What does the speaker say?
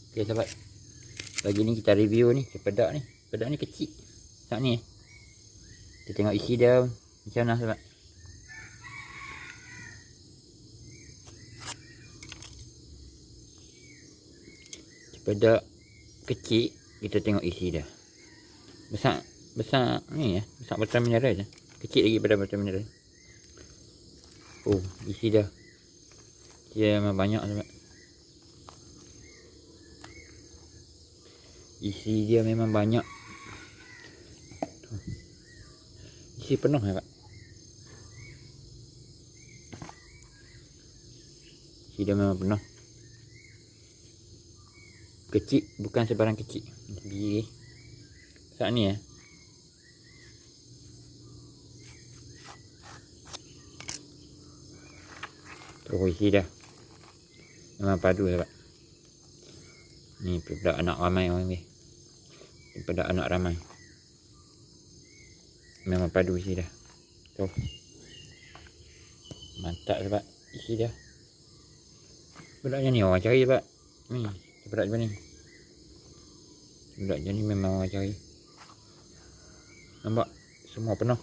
Okay sahabat, pagi ni kita review ni cempedak ni. Cempedak ni kecil saat ni. Kita tengok isi dia macam mana sahabat. Cempedak kecil, kita tengok isi dia. Besar ni ya, besar botol mineral je. Kecil lagi pada botol mineral. Oh, isi dia. Dia memang banyak sahabat. Isi dia memang banyak. Isi penuh sahabat. Isi dia memang penuh. Kecil, bukan sebarang kecil. Biji saat ni ya. Terus isi dah. Memang padu sahabat. Ni cempedak anak ramai orang ni. Cempedak anak ramai. Memang padu isi dah. Tu. Mantap sahabat isi dia. Cempedaknya ni orang cari sahabat. Ni cempedak macam ni. Cempedak macam ni memang orang cari. Nampak? Semua penuh.